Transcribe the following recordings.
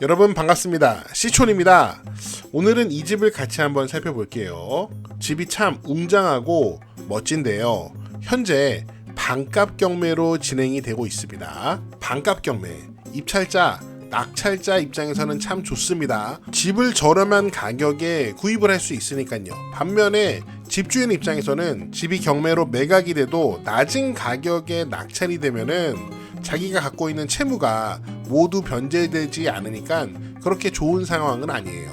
여러분 반갑습니다. 시촌입니다. 오늘은 이 집을 같이 한번 살펴볼게요. 집이 참 웅장하고 멋진데요. 현재 반값 경매로 진행이 되고 있습니다. 반값 경매, 입찰자, 낙찰자 입장에서는 참 좋습니다. 집을 저렴한 가격에 구입을 할 수 있으니까요. 반면에 집주인 입장에서는 집이 경매로 매각이 돼도 낮은 가격에 낙찰이 되면은 자기가 갖고 있는 채무가 모두 변제되지 않으니까 그렇게 좋은 상황은 아니에요.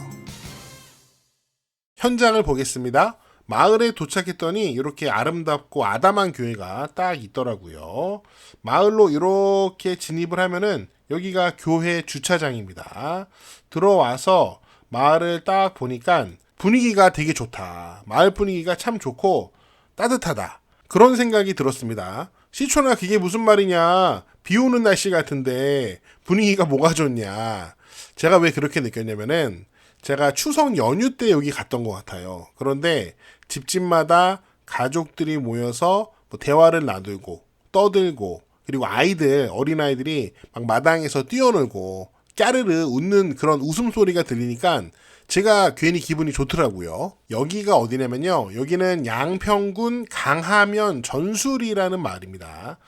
현장을 보겠습니다. 마을에 도착했더니 이렇게 아름답고 아담한 교회가 딱 있더라고요. 마을로 이렇게 진입을 하면은 여기가 교회 주차장입니다. 들어와서 마을을 딱 보니까 분위기가 되게 좋다. 마을 분위기가 참 좋고 따뜻하다. 그런 생각이 들었습니다. 시촌아, 그게 무슨 말이냐? 비 오는 날씨 같은데 분위기가 뭐가 좋냐? 제가 왜 그렇게 느꼈냐면은 제가 추석 연휴 때 여기 갔던 것 같아요. 그런데 집집마다 가족들이 모여서 뭐 대화를 나누고 떠들고 그리고 아이들, 어린아이들이 막 마당에서 뛰어놀고 까르르 웃는 그런 웃음소리가 들리니까 제가 괜히 기분이 좋더라고요. 여기가 어디냐면요. 여기는 양평군 강하면 전술이라는 마을입니다.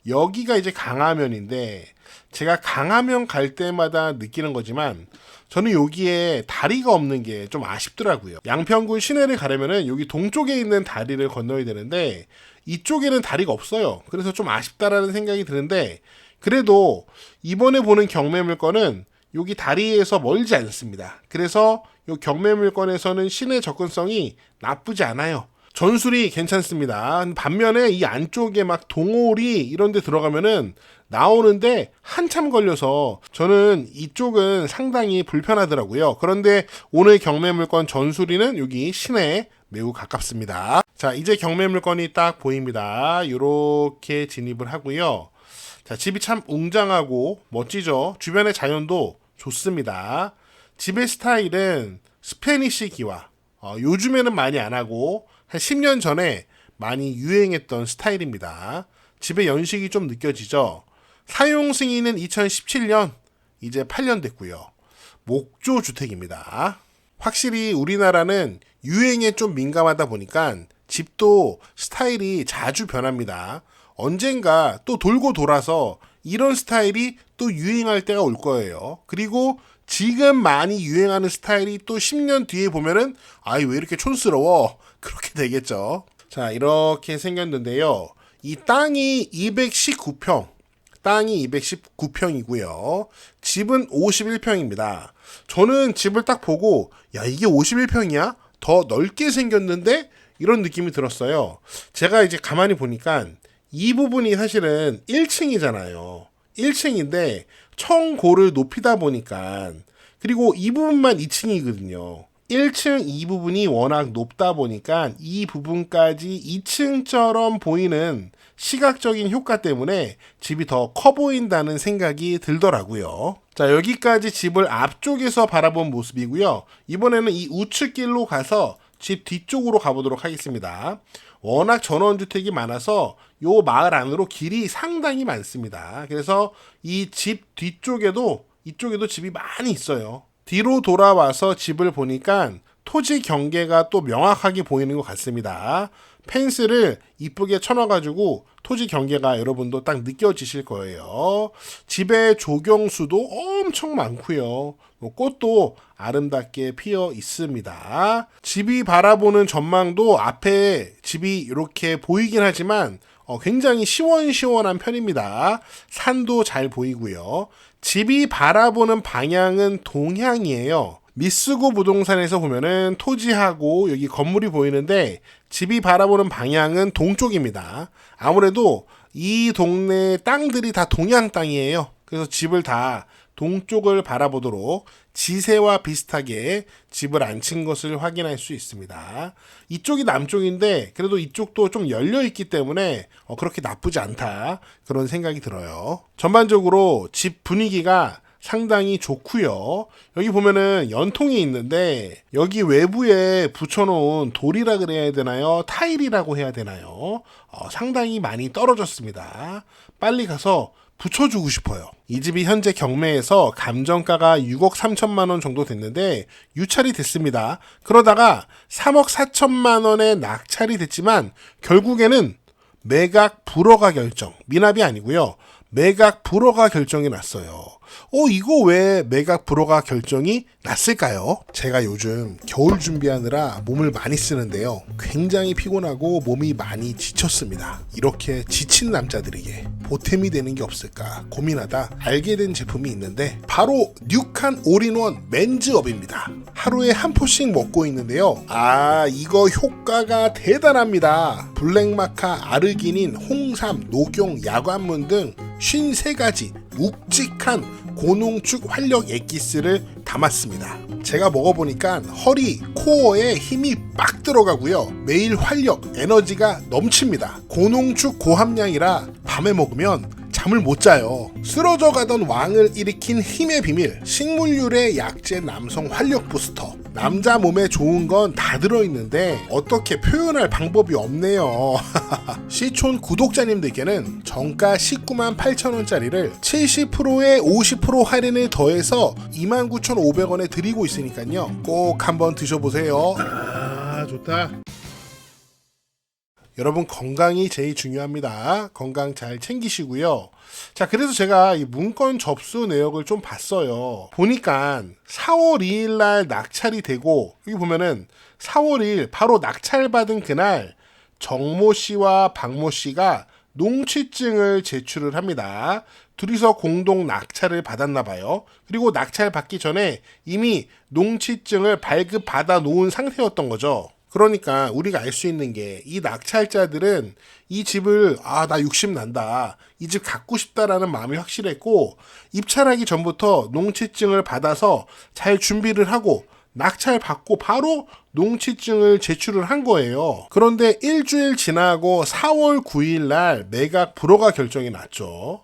여기가 이제 강하면인데 제가 강하면 갈 때마다 느끼는 거지만 저는 여기에 다리가 없는 게 좀 아쉽더라고요. 양평군 시내를 가려면은 여기 동쪽에 있는 다리를 건너야 되는데 이쪽에는 다리가 없어요. 그래서 좀 아쉽다라는 생각이 드는데 그래도 이번에 보는 경매 물건은 여기 다리에서 멀지 않습니다. 그래서 이 경매 물건에서는 시내 접근성이 나쁘지 않아요. 전술이 괜찮습니다. 반면에 이 안쪽에 막 동호리 이런 데 들어가면은 나오는데 한참 걸려서 저는 이쪽은 상당히 불편하더라고요. 그런데 오늘 경매 물건 전술이는 여기 시내에 매우 가깝습니다. 자, 이제 경매 물건이 딱 보입니다. 이렇게 진입을 하고요. 자, 집이 참 웅장하고 멋지죠. 주변의 자연도 좋습니다. 집의 스타일은 스페니시 기와 요즘에는 많이 안 하고 한 10년 전에 많이 유행했던 스타일입니다. 집의 연식이 좀 느껴지죠. 사용 승인은 2017년, 이제 8년 됐고요. 목조 주택입니다. 확실히 우리나라는 유행에 좀 민감하다 보니까 집도 스타일이 자주 변합니다. 언젠가 또 돌고 돌아서 이런 스타일이 또 유행할 때가 올 거예요. 그리고 지금 많이 유행하는 스타일이 또 10년 뒤에 보면은 아이 왜 이렇게 촌스러워? 그렇게 되겠죠. 자, 이렇게 생겼는데요. 이 땅이 219평. 땅이 219평이고요. 집은 51평입니다. 저는 집을 딱 보고 야, 이게 51평이야? 더 넓게 생겼는데? 이런 느낌이 들었어요. 제가 이제 가만히 보니까 이 부분이 사실은 1층이잖아요. 1층인데 청고를 높이다 보니까 그리고 이 부분만 2층이거든요. 1층 이 부분이 워낙 높다 보니까 이 부분까지 2층처럼 보이는 시각적인 효과 때문에 집이 더 커 보인다는 생각이 들더라고요. 자, 여기까지 집을 앞쪽에서 바라본 모습이고요. 이번에는 이 우측길로 가서 집 뒤쪽으로 가보도록 하겠습니다. 워낙 전원주택이 많아서 요 마을 안으로 길이 상당히 많습니다. 그래서 이 집 뒤쪽에도 이쪽에도 집이 많이 있어요. 뒤로 돌아와서 집을 보니까 토지 경계가 또 명확하게 보이는 것 같습니다. 펜스를 이쁘게 쳐놔가지고 토지 경계가 여러분도 딱 느껴지실 거예요. 집의 조경수도 엄청 많고요. 꽃도 아름답게 피어 있습니다. 집이 바라보는 전망도 앞에 집이 이렇게 보이긴 하지만 굉장히 시원시원한 편입니다. 산도 잘 보이고요. 집이 바라보는 방향은 동향이에요. 미쓰고 부동산에서 보면은 토지하고 여기 건물이 보이는데 집이 바라보는 방향은 동쪽입니다. 아무래도 이 동네 땅들이 다 동양 땅이에요. 그래서 집을 다 동쪽을 바라보도록 지세와 비슷하게 집을 안친 것을 확인할 수 있습니다. 이쪽이 남쪽인데 그래도 이쪽도 좀 열려있기 때문에 그렇게 나쁘지 않다 그런 생각이 들어요. 전반적으로 집 분위기가 상당히 좋고요. 여기 보면은 연통이 있는데 여기 외부에 붙여놓은 돌이라 그래야 되나요? 타일이라고 해야 되나요? 상당히 많이 떨어졌습니다. 빨리 가서 붙여주고 싶어요. 이 집이 현재 경매에서 감정가가 6억 3천만 원 정도 됐는데 유찰이 됐습니다. 그러다가 3억 4천만 원에 낙찰이 됐지만 결국에는 매각 불허가 결정, 미납이 아니고요. 매각 불허가 결정이 났어요. 이거 왜 매각 불허가 결정이 났을까요? 제가 요즘 겨울 준비하느라 몸을 많이 쓰는데요. 굉장히 피곤하고 몸이 많이 지쳤습니다. 이렇게 지친 남자들에게 보탬이 되는 게 없을까 고민하다 알게 된 제품이 있는데 바로 뉴칸 올인원 맨즈업입니다. 하루에 한 포씩 먹고 있는데요. 이거 효과가 대단합니다. 블랙마카, 아르기닌, 홍삼, 녹용, 야관문 등 53가지 묵직한 고농축 활력 엑기스를 담았습니다. 제가 먹어보니까 허리, 코어에 힘이 빡 들어가고요. 매일 활력, 에너지가 넘칩니다. 고농축 고함량이라 밤에 먹으면 잠을 못 자요. 쓰러져 가던 왕을 일으킨 힘의 비밀, 식물유래 약재 남성 활력 부스터. 남자 몸에 좋은 건 다 들어있는데 어떻게 표현할 방법이 없네요. 시촌 구독자님들께는 정가 19만 8천원짜리를 70%에 50% 할인을 더해서 29,500원에 드리고 있으니까요. 꼭 한번 드셔보세요. 좋다. 여러분 건강이 제일 중요합니다. 건강 잘 챙기시고요. 자, 그래서 제가 이 문건 접수 내역을 좀 봤어요. 보니까 4월 2일 날 낙찰이 되고 여기 보면은 4월 2일 바로 낙찰받은 그날 정모 씨와 박모 씨가 농취증을 제출을 합니다. 둘이서 공동 낙찰을 받았나 봐요. 그리고 낙찰 받기 전에 이미 농취증을 발급 받아 놓은 상태였던 거죠. 그러니까 우리가 알 수 있는 게 이 낙찰자들은 이 집을 나 욕심 난다, 이 집 갖고 싶다라는 마음이 확실했고 입찰하기 전부터 농취증을 받아서 잘 준비를 하고 낙찰 받고 바로 농취증을 제출을 한 거예요. 그런데 일주일 지나고 4월 9일 날 매각 불허가 결정이 났죠.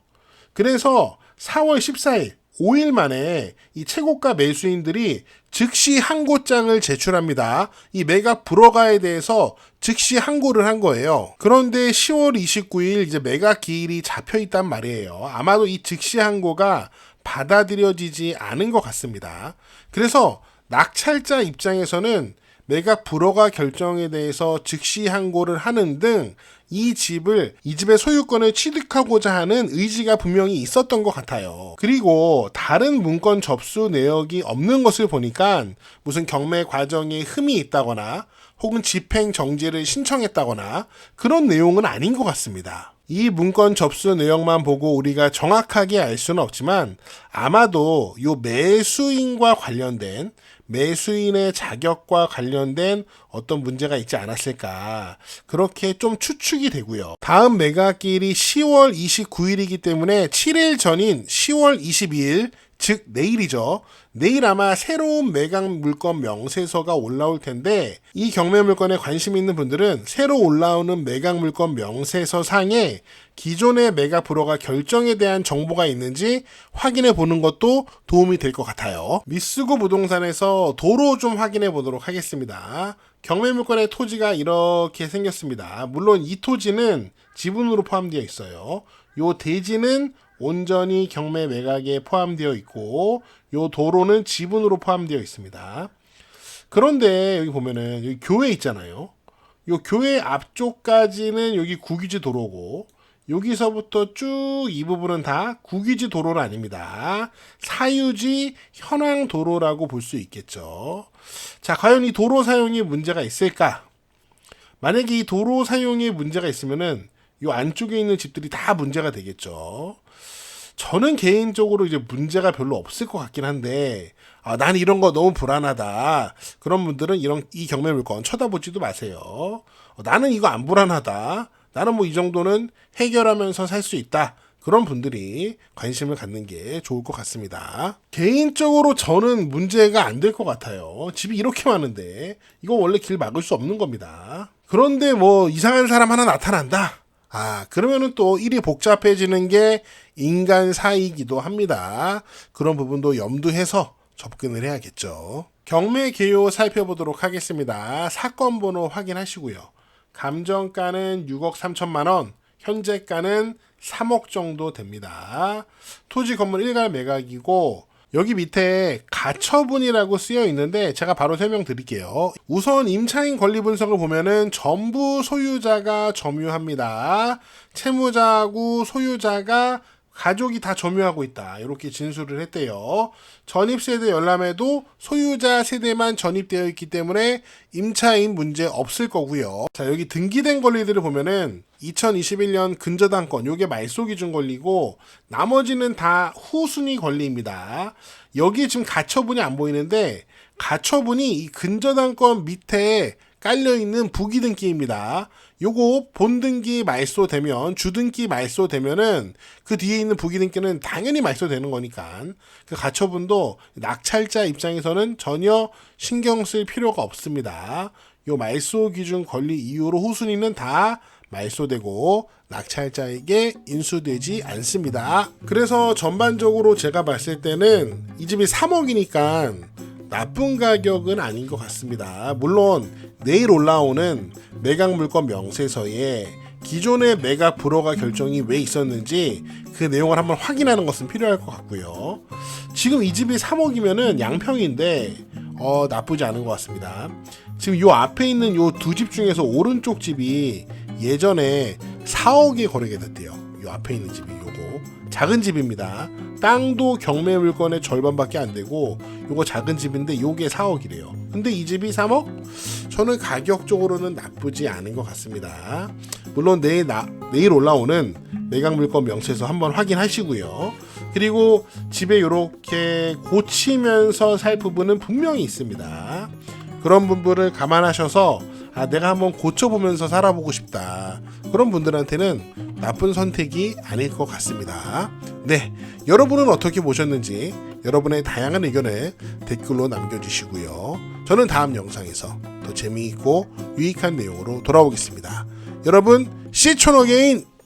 그래서 4월 14일 5일 만에 이 최고가 매수인들이 즉시 항고장을 제출합니다. 이 매각 불허가에 대해서 즉시 항고를 한 거예요. 그런데 10월 29일 이제 매각 기일이 잡혀 있단 말이에요. 아마도 이 즉시 항고가 받아들여지지 않은 것 같습니다. 그래서 낙찰자 입장에서는 매각 불허가 결정에 대해서 즉시 항고를 하는 등 이 집의 소유권을 취득하고자 하는 의지가 분명히 있었던 것 같아요. 그리고 다른 문건 접수 내역이 없는 것을 보니까 무슨 경매 과정에 흠이 있다거나 혹은 집행 정지를 신청했다거나 그런 내용은 아닌 것 같습니다. 이 문건 접수 내용만 보고 우리가 정확하게 알 수는 없지만 아마도 이 매수인과 관련된 매수인의 자격과 관련된 어떤 문제가 있지 않았을까 그렇게 좀 추측이 되고요. 다음 매각일이 10월 29일이기 때문에 7일 전인 10월 22일 즉 내일이죠. 내일 아마 새로운 매각 물건 명세서가 올라올 텐데 이 경매 물건에 관심 있는 분들은 새로 올라오는 매각 물건 명세서 상에 기존의 매각 불허가 결정에 대한 정보가 있는지 확인해 보는 것도 도움이 될 것 같아요. 미쓰고 부동산에서 도로 좀 확인해 보도록 하겠습니다. 경매 물건의 토지가 이렇게 생겼습니다. 물론 이 토지는 지분으로 포함되어 있어요. 요 대지는 온전히 경매 매각에 포함되어 있고 요 도로는 지분으로 포함되어 있습니다. 그런데 여기 보면은 여기 교회 있잖아요. 요 교회 앞쪽까지는 여기 국유지 도로고 여기서부터 쭉 이 부분은 다 국유지 도로는 아닙니다. 사유지 현황 도로라고 볼 수 있겠죠. 자, 과연 이 도로 사용에 문제가 있을까? 만약에 이 도로 사용에 문제가 있으면은 요 안쪽에 있는 집들이 다 문제가 되겠죠. 저는 개인적으로 이제 문제가 별로 없을 것 같긴 한데 난 이런 거 너무 불안하다. 그런 분들은 이 경매 물건 쳐다보지도 마세요. 나는 이거 안 불안하다. 나는 뭐 이 정도는 해결하면서 살 수 있다. 그런 분들이 관심을 갖는 게 좋을 것 같습니다. 개인적으로 저는 문제가 안 될 것 같아요. 집이 이렇게 많은데 이거 원래 길 막을 수 없는 겁니다. 그런데 뭐 이상한 사람 하나 나타난다. 그러면은 또 일이 복잡해지는 게 인간 사이기도 합니다. 그런 부분도 염두해서 접근을 해야겠죠. 경매 개요 살펴보도록 하겠습니다. 사건 번호 확인하시고요. 감정가는 6억 3천만 원, 현재가는 3억 정도 됩니다. 토지 건물 일괄 매각이고 여기 밑에 가처분이라고 쓰여 있는데 제가 바로 설명드릴게요. 우선 임차인 권리 분석을 보면은 전부 소유자가 점유합니다. 채무자하고 소유자가 가족이 다 점유하고 있다. 이렇게 진술을 했대요. 전입세대 열람에도 소유자 세대만 전입되어 있기 때문에 임차인 문제 없을 거고요. 자, 여기 등기된 권리들을 보면은 2021년 근저당권, 요게 말소 기준 권리고 나머지는 다 후순위 권리입니다. 여기 지금 가처분이 안 보이는데 가처분이 이 근저당권 밑에 깔려있는 부기등기입니다. 요거 본등기 말소되면 주등기 말소되면은 그 뒤에 있는 부기등기는 당연히 말소되는 거니까 그 가처분도 낙찰자 입장에서는 전혀 신경 쓸 필요가 없습니다. 요 말소 기준 권리 이후로 후순위는 다 말소되고 낙찰자에게 인수되지 않습니다. 그래서 전반적으로 제가 봤을 때는 이 집이 3억이니까 나쁜 가격은 아닌 것 같습니다. 물론 내일 올라오는 매각 물건 명세서에 기존의 매각 불허가 결정이 왜 있었는지 그 내용을 한번 확인하는 것은 필요할 것 같고요. 지금 이 집이 3억이면은 양평인데 나쁘지 않은 것 같습니다. 지금 요 앞에 있는 요 두 집 중에서 오른쪽 집이 예전에 4억에 거래가 됐대요. 요 앞에 있는 집이 요거 작은 집입니다. 땅도 경매 물건의 절반밖에 안 되고 요거 작은 집인데 요게 4억이래요. 근데 이 집이 3억? 저는 가격적으로는 나쁘지 않은 것 같습니다. 물론 내일 올라오는 매각 물건 명세서 한번 확인하시고요. 그리고 집에 요렇게 고치면서 살 부분은 분명히 있습니다. 그런 부분을 감안하셔서 내가 한번 고쳐보면서 살아보고 싶다. 그런 분들한테는 나쁜 선택이 아닐 것 같습니다. 네, 여러분은 어떻게 보셨는지 여러분의 다양한 의견을 댓글로 남겨주시고요. 저는 다음 영상에서 더 재미있고 유익한 내용으로 돌아오겠습니다. 여러분, See you again!